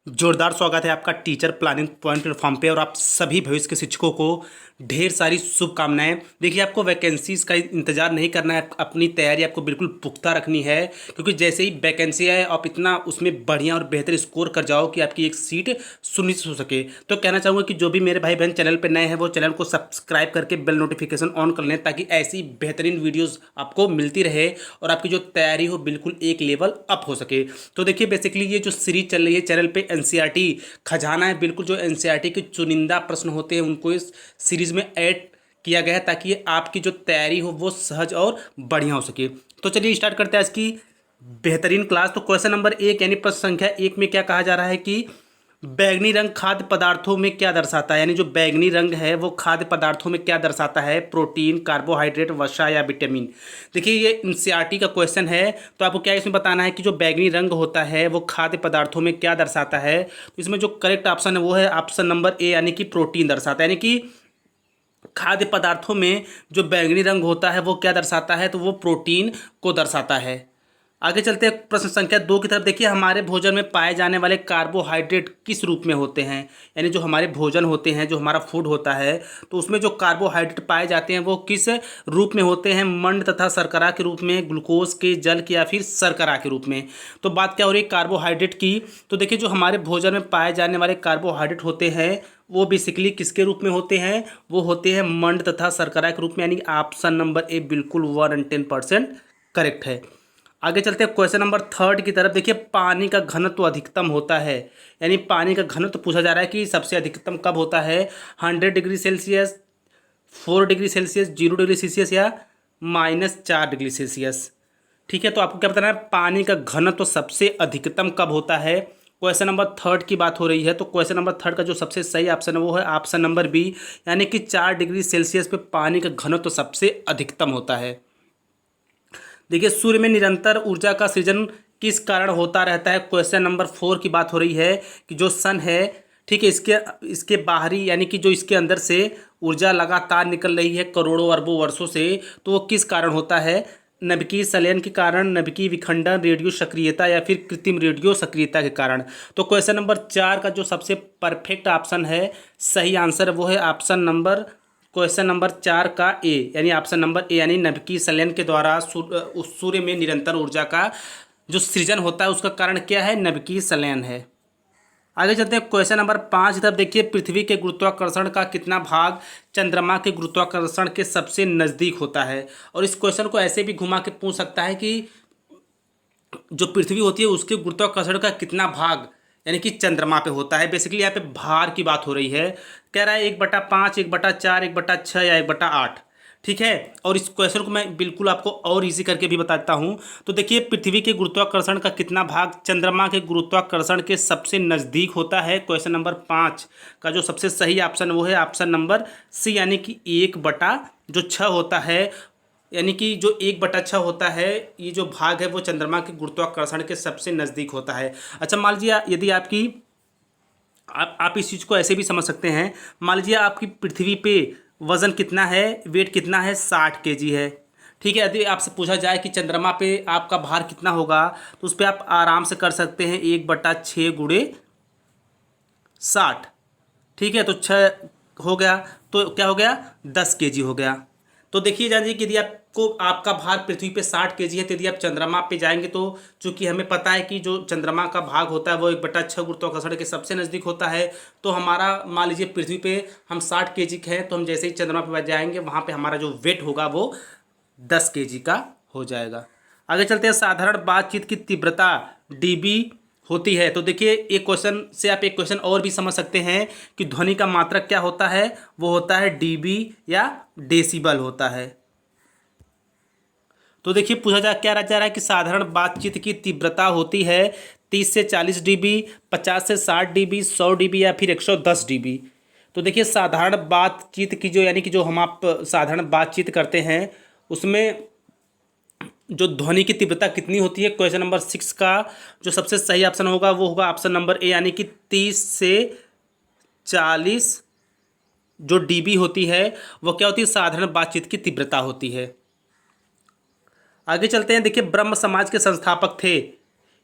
जोरदार स्वागत है आपका टीचर प्लानिंग पॉइंट प्लेटफॉर्म पे। और आप सभी भविष्य के शिक्षकों को ढेर सारी शुभकामनाएं। देखिए, आपको वैकेंसीज का इंतजार नहीं करना है, अपनी तैयारी आपको बिल्कुल पुख्ता रखनी है, क्योंकि जैसे ही वैकेंसी आए आप इतना उसमें बढ़िया और बेहतर स्कोर कर जाओ कि आपकी एक सीट सुनिश्चित हो सके। तो कहना चाहूँगा कि जो भी मेरे भाई बहन चैनल पर नए हैं वो चैनल को सब्सक्राइब करके बेल नोटिफिकेशन ऑन कर लें, ताकि ऐसी बेहतरीन वीडियोज़ आपको मिलती रहे और आपकी जो तैयारी हो बिल्कुल एक लेवल अप हो सके। तो देखिए, बेसिकली ये जो सीरीज चल रही है चैनल पे एनसीईआरटी खजाना है, बिल्कुल जो एनसीईआरटी के चुनिंदा प्रश्न होते हैं उनको इस सीरीज में ऐड किया गया है, ताकि आपकी जो तैयारी हो वो सहज और बढ़िया हो सके। तो चलिए स्टार्ट करते हैं आज की बेहतरीन क्लास। तो क्वेश्चन नंबर 1 यानी प्रश्न संख्या 1 में क्या कहा जा रहा है कि बैंगनी रंग खाद्य पदार्थों में क्या दर्शाता है। यानी जो बैंगनी रंग है वो खाद्य पदार्थों में क्या दर्शाता है, प्रोटीन, कार्बोहाइड्रेट, वसा या विटामिन। देखिए, ये एनसीईआरटी का क्वेश्चन है, तो आपको क्या इसमें बताना है कि जो बैंगनी रंग होता है वो खाद्य पदार्थों में क्या दर्शाता है। तो इसमें जो करेक्ट ऑप्शन है वो है ऑप्शन नंबर ए, यानी कि प्रोटीन दर्शाता है। यानी कि खाद्य पदार्थों में जो बैंगनी रंग होता है वो क्या दर्शाता है, तो वो प्रोटीन को दर्शाता है। आगे चलते हैं प्रश्न संख्या 2 की तरफ। देखिए, हमारे भोजन में पाए जाने वाले कार्बोहाइड्रेट किस रूप में होते हैं। यानी जो हमारे भोजन होते हैं, जो हमारा फूड होता है, तो उसमें जो कार्बोहाइड्रेट पाए जाते हैं वो किस रूप में होते हैं, मंड तथा शर्करा के रूप में, ग्लूकोज के, जल के, या फिर शर्करा के रूप में। तो बात क्या हो रही है कार्बोहाइड्रेट की। तो देखिए, जो हमारे भोजन में पाए जाने वाले कार्बोहाइड्रेट होते हैं वो बेसिकली किसके रूप में होते हैं, वो होते हैं मंड तथा शर्करा के रूप में। यानी ऑप्शन नंबर ए बिल्कुल 110% करेक्ट है। आगे चलते हैं क्वेश्चन नंबर 3 की तरफ। देखिए, पानी का घनत्व अधिकतम होता है। यानी पानी का घनत्व पूछा जा रहा है कि सबसे अधिकतम कब होता है, 100 degree Celsius, 4 degree Celsius, 0 degree Celsius या -4 डिग्री सेल्सियस। ठीक है, तो आपको क्या बताना है, पानी का घनत्व सबसे अधिकतम कब होता है। क्वेश्चन नंबर 3 की बात हो रही है, तो क्वेश्चन नंबर 3 का जो सबसे सही ऑप्शन है वो है ऑप्शन नंबर बी, यानी कि 4 डिग्री सेल्सियस पे पानी का घनत्व सबसे अधिकतम होता है। देखिए, सूर्य में निरंतर ऊर्जा का सृजन किस कारण होता रहता है। क्वेश्चन नंबर 4 की बात हो रही है कि जो सन है, ठीक है, इसके इसके बाहरी यानी कि जो इसके अंदर से ऊर्जा लगातार निकल रही है करोड़ों अरबों वर्षों से, तो वो किस कारण होता है, नाभिकीय संलयन के कारण, नाभिकीय विखंडन, रेडियो सक्रियता या फिर कृत्रिम रेडियो सक्रियता के कारण। तो क्वेश्चन नंबर 4 का जो सबसे परफेक्ट ऑप्शन है, सही आंसर वो है ऑप्शन नंबर, क्वेश्चन नंबर 4 का ए, यानी ऑप्शन नंबर ए, यानी नाभिकीय संलयन के द्वारा उस सूर्य में निरंतर ऊर्जा का जो सृजन होता है उसका कारण क्या है, नाभिकीय संलयन है। आगे चलते हैं क्वेश्चन नंबर 5 की तरफ। देखिए, पृथ्वी के गुरुत्वाकर्षण का कितना भाग चंद्रमा के गुरुत्वाकर्षण के सबसे नज़दीक होता है। और इस क्वेश्चन को ऐसे भी घुमा के पूछ सकता है कि जो पृथ्वी होती है उसके गुरुत्वाकर्षण का कितना भाग यानी कि चंद्रमा पे होता है। बेसिकली यहाँ पे भार की बात हो रही है। कह रहा है 1/5, 1/4, 1/6 या 1/8। ठीक है, और इस क्वेश्चन को मैं बिल्कुल आपको और इजी करके भी बताता हूँ। तो देखिए, पृथ्वी के गुरुत्वाकर्षण का कितना भाग चंद्रमा के गुरुत्वाकर्षण के सबसे नज़दीक होता है। क्वेश्चन नंबर 5 का जो सबसे सही ऑप्शन वो है ऑप्शन नंबर सी, यानी कि 1/6 होता है। यानी कि जो 1/6 होता है, ये जो भाग है वो चंद्रमा के गुरुत्वाकर्षण के सबसे नज़दीक होता है। अच्छा, मान लीजिए यदि आपकी आप इस चीज़ को ऐसे भी समझ सकते हैं। मान लीजिए आपकी पृथ्वी पे वज़न कितना है, वेट कितना है, 60 केजी है। ठीक है, यदि आपसे पूछा जाए कि चंद्रमा पे आपका भार कितना होगा, तो उस पर आप आराम से कर सकते हैं 1/6 गुणे 60। ठीक है, तो 6 हो गया, तो क्या हो गया, 10 केजी हो गया। तो देखिए जानिए कि यदि आपको आपका भार पृथ्वी पे 60 केजी है, तो यदि आप चंद्रमा पे जाएंगे, तो चूंकि हमें पता है कि जो चंद्रमा का भाग होता है वो 1/6 गुरुत्वाकर्षण के सबसे नज़दीक होता है। तो हमारा मान लीजिए पृथ्वी पे हम 60 केजी के हैं, तो हम जैसे ही चंद्रमा पे जाएंगे वहाँ पे हमारा जो वेट होगा वो 10 केजी का हो जाएगा। आगे चलते हैं, साधारण बातचीत की तीव्रता डीबी होती है। तो देखिए, एक क्वेश्चन से आप एक क्वेश्चन और भी समझ सकते हैं कि ध्वनि का मात्रक क्या होता है, वो होता है डीबी या डेसिबल होता है। तो देखिए, पूछा जा क्या जा रहा है कि साधारण बातचीत की तीव्रता होती है 30 से 40 डीबी, 50 से 60 डीबी, 100 डीबी या फिर 110 डीबी। तो देखिए, साधारण बातचीत की जो यानी कि जो हम आप साधारण बातचीत करते हैं उसमें जो ध्वनि की तीव्रता कितनी होती है। क्वेश्चन नंबर 6 का जो सबसे सही ऑप्शन होगा वो होगा ऑप्शन नंबर ए, यानी कि 30 से 40 जो डीबी होती है वो क्या होती है, साधारण बातचीत की तीव्रता होती है। आगे चलते हैं। देखिए, ब्रह्म समाज के संस्थापक थे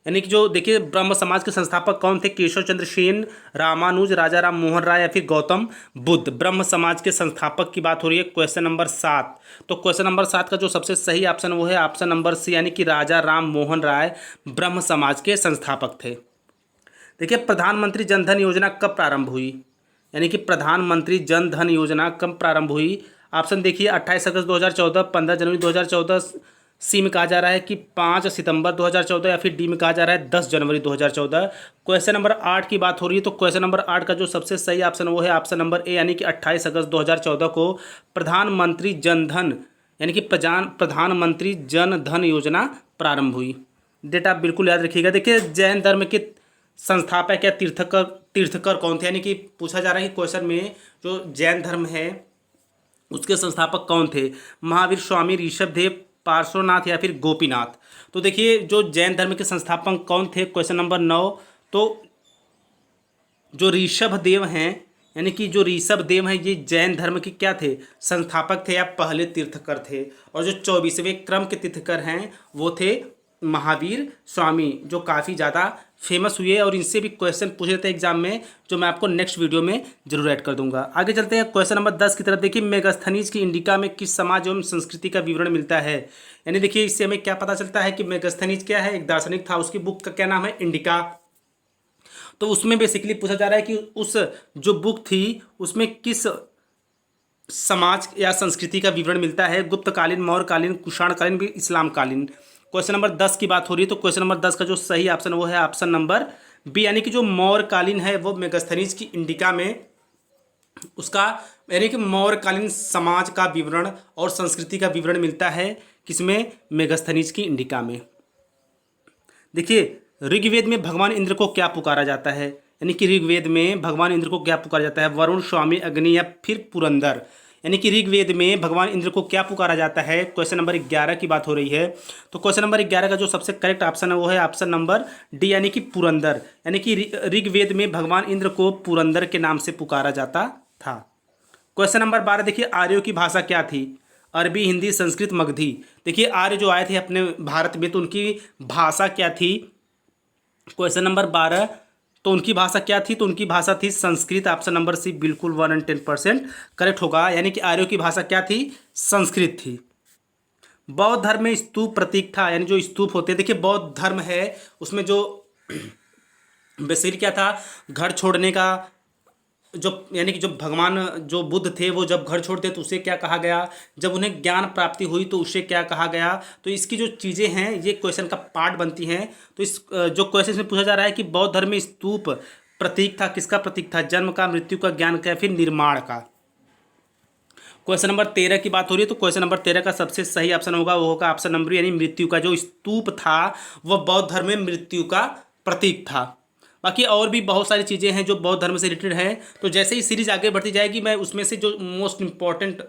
यानी कि जो देखिए ब्रह्म समाज के संस्थापक कौन थे? केशव चंद्र सेन, रामानुज, राजा राम मोहन राय या फिर गौतम बुद्ध। ब्रह्म समाज के संस्थापक की बात हो रही है। क्वेश्चन नंबर 7, तो क्वेश्चन नंबर 7 का जो सबसे सही ऑप्शन वो है ऑप्शन नंबर सी, यानी कि राजा राम मोहन राय ब्रह्म समाज के संस्थापक थे। देखिए प्रधानमंत्री जन धन योजना कब प्रारंभ हुई? यानी कि प्रधानमंत्री जन धन योजना कब प्रारंभ हुई? ऑप्शन देखिए 28 अगस्त 2014, 15 जनवरी 2014, सी में कहा जा रहा है कि 5 सितंबर 2014 या फिर डी में कहा जा रहा है 10 जनवरी 2014। क्वेश्चन नंबर 8 की बात हो रही है, तो क्वेश्चन नंबर 8 का जो सबसे सही ऑप्शन वो है ऑप्शन नंबर ए, यानी कि 28 अगस्त 2014 को प्रधानमंत्री जन धन यानी कि प्रधानमंत्री जन धन योजना प्रारंभ हुई। डेट आप बिल्कुल याद रखिएगा। देखिए जैन धर्म के संस्थापक या तीर्थकर कौन थे? यानी कि पूछा जा रहा है कि क्वेश्चन में जो जैन धर्म है उसके संस्थापक कौन थे? महावीर स्वामी, ऋषभदेव, पार्श्वनाथ या फिर गोपीनाथ। तो देखिए जो जैन धर्म के संस्थापक कौन थे? क्वेश्चन नंबर 9, तो जो ऋषभदेव हैं, यानी कि जो ऋषभदेव हैं ये जैन धर्म के क्या थे? संस्थापक थे या पहले तीर्थकर थे। और जो 24वें क्रम के तीर्थकर हैं वो थे महावीर स्वामी, जो काफ़ी ज़्यादा फेमस हुए और इनसे भी क्वेश्चन पूछे थे एग्जाम में, जो मैं आपको नेक्स्ट वीडियो में जरूर ऐड कर दूंगा। आगे चलते हैं क्वेश्चन नंबर 10 की तरफ। देखिए मेगास्थनीज की इंडिका में किस समाज एवं संस्कृति का विवरण मिलता है? यानी देखिए इससे हमें क्या पता चलता है कि मेगास्थनीज क्या है? एक दार्शनिक था, उसकी बुक का क्या नाम है? इंडिका। तो उसमें बेसिकली पूछा जा रहा है कि उस जो बुक थी उसमें किस समाज या संस्कृति का विवरण मिलता है? गुप्तकालीन, मौर्यकालीन, कुषाणकालीन, भी इस्लामकालीन। क्वेश्चन नंबर 10 की बात हो रही है, तो क्वेश्चन नंबर 10 का जो सही ऑप्शन वो है ऑप्शन नंबर बी, यानी कि जो मौर्यकालीन है वो मेगास्थनीज की इंडिका में उसका यानी कि मौर्यकालीन समाज का विवरण और संस्कृति का विवरण मिलता है। किसमें? मेगास्थनीज की इंडिका में। देखिए ऋग्वेद में भगवान इंद्र को क्या पुकारा जाता है? यानी कि ऋग्वेद में भगवान इंद्र को क्या पुकारा जाता है? वरुण, स्वामी, अग्नि या फिर पुरंदर। यानी कि ऋग्वेद में भगवान इंद्र को क्या पुकारा जाता है? क्वेश्चन नंबर 11 की बात हो रही है। तो क्वेश्चन नंबर 11 का जो सबसे करेक्ट ऑप्शन है वो है ऑप्शन नंबर डी, यानी कि पुरंदर। यानी कि ऋग्वेद में भगवान इंद्र को पुरंदर के नाम से पुकारा जाता था। क्वेश्चन नंबर 12 देखिए आर्यों की भाषा क्या थी? अरबी, हिंदी, संस्कृत, मगधी। देखिए आर्य जो आए थे अपने भारत में तो उनकी भाषा क्या थी? क्वेश्चन नंबर 12, तो उनकी भाषा क्या थी? तो उनकी भाषा थी संस्कृत। ऑप्शन नंबर सी बिल्कुल 110% करेक्ट होगा। यानी कि आर्यों की भाषा क्या थी? संस्कृत थी। बौद्ध धर्म में स्तूप प्रतीक था, यानी जो स्तूप होते हैं, देखिए बौद्ध धर्म है उसमें जो बेसिकली क्या था? घर छोड़ने का जो यानी कि जो भगवान जो बुद्ध थे वो जब घर छोड़ते तो उसे क्या कहा गया? जब उन्हें ज्ञान प्राप्ति हुई तो उसे क्या कहा गया? तो इसकी जो चीज़ें हैं ये क्वेश्चन का पार्ट बनती हैं। तो इस जो क्वेश्चन में पूछा जा रहा है कि बौद्ध धर्म में स्तूप प्रतीक था, किसका प्रतीक था? जन्म का, मृत्यु का, ज्ञान का या फिर निर्माण का। क्वेश्चन नंबर 13 की बात हो रही है, तो क्वेश्चन नंबर 13 का सबसे सही ऑप्शन होगा वो होगा ऑप्शन नंबर यानी मृत्यु का। जो स्तूप था वह बौद्ध धर्म में मृत्यु का प्रतीक था। बाकी और भी बहुत सारी चीज़ें हैं जो बौद्ध धर्म से रिलेटेड हैं। तो जैसे ही सीरीज आगे बढ़ती जाएगी मैं उसमें से जो मोस्ट इंपॉर्टेंट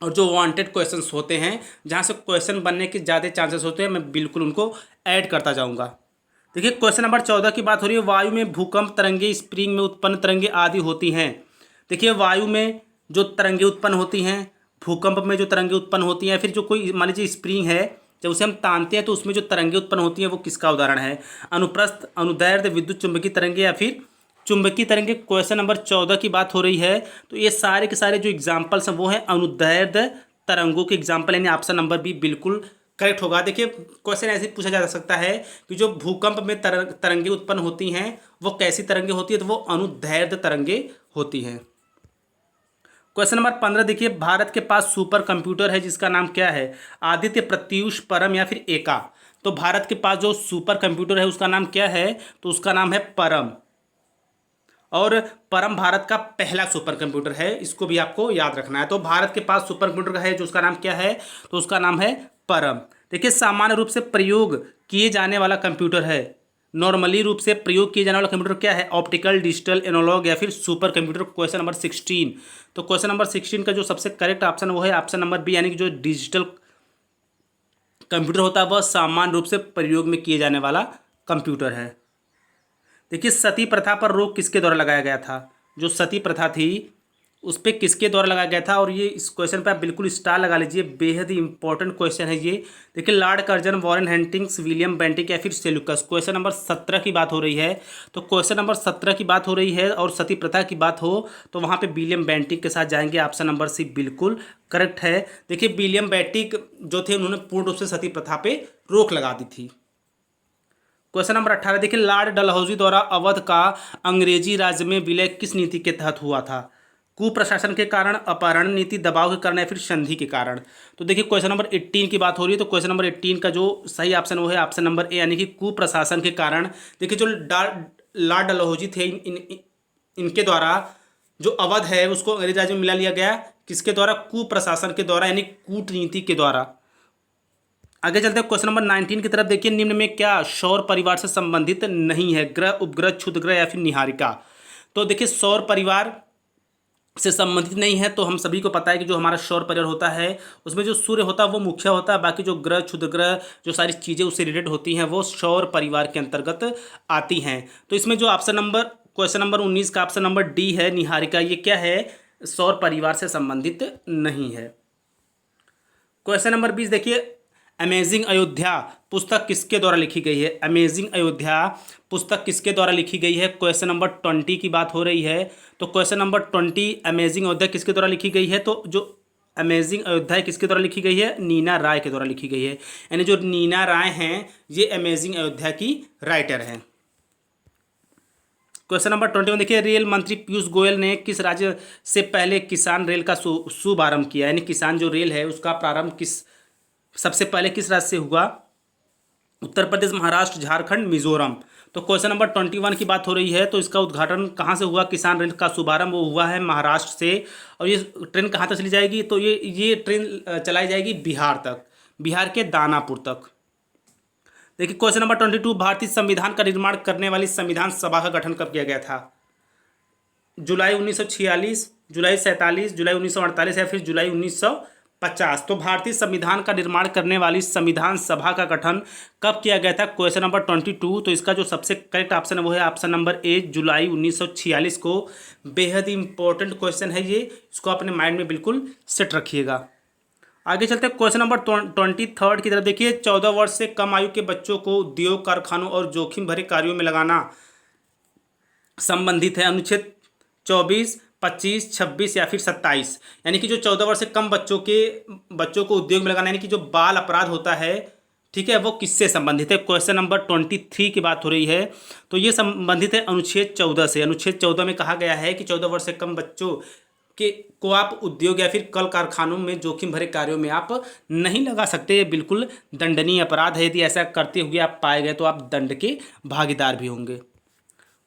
और जो वांटेड क्वेश्चंस होते हैं जहाँ से क्वेश्चन बनने के ज़्यादा चांसेस होते हैं मैं बिल्कुल उनको ऐड करता जाऊँगा। देखिए क्वेश्चन नंबर 14 की बात हो रही है, वायु में भूकंप तरंगे, स्प्रिंग में उत्पन्न तरंगे आदि होती हैं। देखिए वायु में जो तरंगे उत्पन्न होती हैं, भूकंप में जो तरंगे उत्पन्न होती हैं, फिर जो कोई मान लीजिए स्प्रिंग है जब उसे हम तानते हैं तो उसमें जो तरंगे उत्पन्न होती हैं वो किसका उदाहरण है? अनुप्रस्थ, अनुदैर्ध्य, विद्युत चुंबकीय तरंगे या फिर चुंबकीय तरंगे। क्वेश्चन नंबर 14 की बात हो रही है, तो ये सारे के सारे जो एग्जाम्पल्स हैं वो हैं अनुदैर्ध्य तरंगों के एग्जाम्पल, यानी ऑप्शन नंबर बी बिल्कुल करेक्ट होगा। देखिए क्वेश्चन ऐसे पूछा जा सकता है कि जो भूकंप में तरंगे उत्पन्न होती हैं वो कैसी तरंगे होती है? तो वो अनुदैर्ध्य तरंगे होती हैं। क्वेश्चन नंबर 15 देखिए, भारत के पास सुपर कंप्यूटर है जिसका नाम क्या है? आदित्य, प्रत्यूष, परम या फिर एका। तो भारत के पास जो सुपर कंप्यूटर है उसका नाम क्या है? तो उसका नाम है परम। और परम भारत का पहला सुपर कंप्यूटर है, इसको भी आपको याद रखना है। तो भारत के पास सुपर कंप्यूटर का है जो उसका नाम क्या है? तो उसका नाम है परम। देखिए सामान्य रूप से प्रयोग किए जाने वाला कंप्यूटर है, नॉर्मली रूप से प्रयोग किए जाने वाला कंप्यूटर क्या है? ऑप्टिकल, डिजिटल, एनालॉग या फिर सुपर कंप्यूटर। क्वेश्चन नंबर 16, तो क्वेश्चन नंबर 16 का जो सबसे करेक्ट ऑप्शन वो है ऑप्शन नंबर बी, यानी कि जो डिजिटल कंप्यूटर होता है वह सामान्य रूप से प्रयोग में किए जाने वाला कंप्यूटर है। देखिए सती प्रथा पर रोक किसके द्वारा लगाया गया था? जो सती प्रथा थी उस पर किसके द्वारा लगाया गया था। और ये इस क्वेश्चन पे आप बिल्कुल स्टार लगा लीजिए, बेहद ही इंपॉर्टेंट क्वेश्चन है ये। देखिए Lord Curzon, Warren Hastings, William Bentinck या फिर सेल्यूकस। क्वेश्चन नंबर 17 की बात हो रही है। तो क्वेश्चन नंबर 17 की बात हो रही है और सती प्रथा की बात हो तो वहाँ पे विलियम बेंटिक के साथ जाएंगे। ऑप्शन नंबर सी बिल्कुल करेक्ट है। देखिए विलियम बेंटिक जो थे उन्होंने पूर्ण रूप से सती प्रथा पे रोक लगा दी थी। क्वेश्चन नंबर 18 देखिए लॉर्ड डलहौजी द्वारा अवध का अंग्रेजी राज्य में विलय किस नीति के तहत हुआ था। कुप्रशासन के कारण, अपहरण नीति, दबाव के कारण या फिर संधि के कारण। तो देखिए क्वेश्चन नंबर 18 की बात हो रही है। तो क्वेश्चन नंबर 18 का जो सही ऑप्शन वो है ऑप्शन नंबर ए, यानी कि कुप्रशासन के कारण। देखिए जो लॉर्ड डलहौजी थे इनके द्वारा जो अवध है उसको अंग्रेज राज्य में मिला लिया गया। किसके द्वारा? कुप्रशासन के द्वारा, यानी कूटनीति के द्वारा। आगे चलते हैं क्वेश्चन नंबर 19 की तरफ। देखिए निम्न में क्या सौर परिवार से संबंधित नहीं है? ग्रह, उपग्रह, क्षुद्रग्रह या फिर निहारिका। तो देखिए सौर परिवार से संबंधित नहीं है। तो हम सभी को पता है कि जो हमारा सौर परिवार होता है उसमें जो सूर्य होता है वो मुख्य होता है, बाकी जो ग्रह, क्षुद्रग्रह, जो सारी चीज़ें उससे रिलेटेड होती हैं वो सौर परिवार के अंतर्गत आती हैं। तो इसमें जो ऑप्शन नंबर क्वेश्चन नंबर 19 का ऑप्शन नंबर डी है, निहारिका, ये क्या है? सौर परिवार से संबंधित नहीं है। क्वेश्चन नंबर 20 देखिए अमेजिंग अयोध्या पुस्तक किसके द्वारा लिखी गई है? अमेजिंग अयोध्या पुस्तक किसके द्वारा लिखी गई है? क्वेश्चन नंबर 20 की बात हो रही है। तो क्वेश्चन नंबर 20 अमेजिंग अयोध्या किसके द्वारा लिखी गई है? तो जो अमेजिंग अयोध्या किसके द्वारा लिखी गई है? नीना राय के द्वारा लिखी गई है। यानी जो नीना राय हैं ये अमेजिंग अयोध्या की राइटर हैं। क्वेश्चन नंबर 21 देखिए रेल मंत्री पीयूष गोयल ने किस राज्य से पहले किसान रेल का शुभारंभ किया? यानी किसान जो रेल है उसका प्रारंभ सबसे पहले किस राज्य से हुआ? उत्तर प्रदेश, महाराष्ट्र, झारखंड, मिजोरम। तो क्वेश्चन नंबर 21 की बात हो रही है। तो इसका उद्घाटन कहाँ से हुआ? किसान रेल का शुभारंभ वो हुआ है महाराष्ट्र से। और ये ट्रेन कहाँ तक चली जाएगी? तो ये ट्रेन चलाई जाएगी बिहार तक, बिहार के दानापुर तक। देखिए क्वेश्चन नंबर 22 भारतीय संविधान का निर्माण करने वाली संविधान सभा का गठन कब किया गया था? जुलाई 1946, जुलाई 47, जुलाई 1948 या फिर जुलाई 1950। तो भारतीय संविधान का निर्माण करने वाली संविधान सभा का गठन कब किया गया था? Question number 22। तो इसका जो सबसे करेक्ट ऑप्शन है वो है ऑप्शन नंबर ए, जुलाई 1946 को। बेहद ही इंपॉर्टेंट क्वेश्चन है ये, इसको अपने माइंड में बिल्कुल सेट रखिएगा। आगे चलते हैं क्वेश्चन नंबर 23 की तरफ। देखिए 14 वर्ष से कम आयु के बच्चों को उद्योग, कारखानों और जोखिम भरे कार्यों में लगाना संबंधित है। अनुच्छेद 24, 25, 26 या फिर 27। यानी कि जो 14 वर्ष से कम बच्चों को उद्योग में लगाना, यानी कि जो बाल अपराध होता है, ठीक है, वो किससे संबंधित है? क्वेश्चन नंबर 23 की बात हो रही है। तो ये संबंधित है अनुच्छेद 14 से। अनुच्छेद 14 में कहा गया है कि 14 वर्ष से कम बच्चों को आप उद्योग या फिर कल कारखानों में जोखिम भरे कार्यों में आप नहीं लगा सकते। ये बिल्कुल दंडनीय अपराध है। यदि ऐसा करते हुए आप पाए गए तो आप दंड के भागीदार भी होंगे।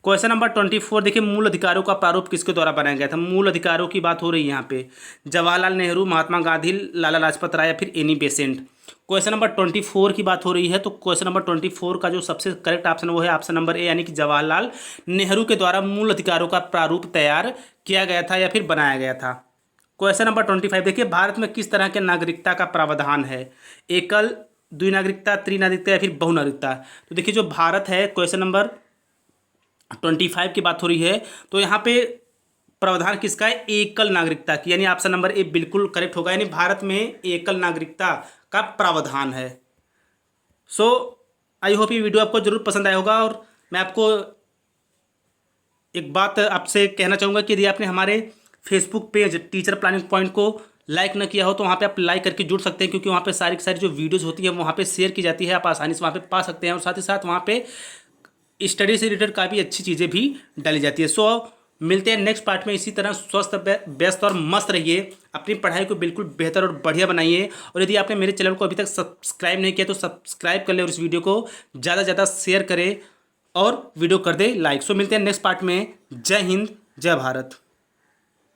क्वेश्चन नंबर 24 देखिए मूल अधिकारों का प्रारूप किसके द्वारा बनाया गया था? मूल अधिकारों की बात हो रही है यहाँ पे। जवाहरलाल नेहरू, महात्मा गांधी, लाला लाजपत राय या फिर एनी बेसेंट। क्वेश्चन नंबर 24 की बात हो रही है। तो क्वेश्चन नंबर 24 का जो सबसे करेक्ट ऑप्शन वो है ऑप्शन नंबर ए, यानी कि जवाहरलाल नेहरू के द्वारा मूल अधिकारों का प्रारूप तैयार किया गया था या फिर बनाया गया था। क्वेश्चन नंबर 25 देखिए भारत में किस तरह के नागरिकता का प्रावधान है? एकल, द्विनागरिकता, त्रिनागरिकता या फिर बहुनागरिकता। तो देखिए जो भारत है, क्वेश्चन नंबर 25 की बात हो रही है। तो यहाँ पे प्रावधान किसका है? एकल नागरिकता की, यानी ऑप्शन नंबर ए बिल्कुल करेक्ट होगा। यानी भारत में एकल नागरिकता का प्रावधान है। सो आई होप ये वीडियो आपको जरूर पसंद आया होगा। और मैं आपको एक बात आपसे कहना चाहूँगा कि यदि आपने हमारे Facebook page teacher planning point को लाइक न किया हो तो वहाँ पे आप लाइक करके जुड़ सकते हैं, क्योंकि वहाँ पे सारी की सारी जो वीडियोज़ होती है वहाँ पे शेयर की जाती है, आप आसानी से वहाँ पे पा सकते हैं। और साथ ही साथ वहाँ पे स्टडी से रिलेटेड काफ़ी अच्छी चीज़ें भी डाली जाती है। सो मिलते हैं नेक्स्ट पार्ट में। इसी तरह स्वस्थ, व्यस्त और मस्त रहिए। अपनी पढ़ाई को बिल्कुल बेहतर और बढ़िया बनाइए। और यदि आपने मेरे चैनल को अभी तक सब्सक्राइब नहीं किया तो सब्सक्राइब कर ले और इस वीडियो को ज़्यादा से ज़्यादा शेयर करें और वीडियो कर दे लाइक। सो मिलते हैं नेक्स्ट पार्ट में। जय हिंद, जय भारत।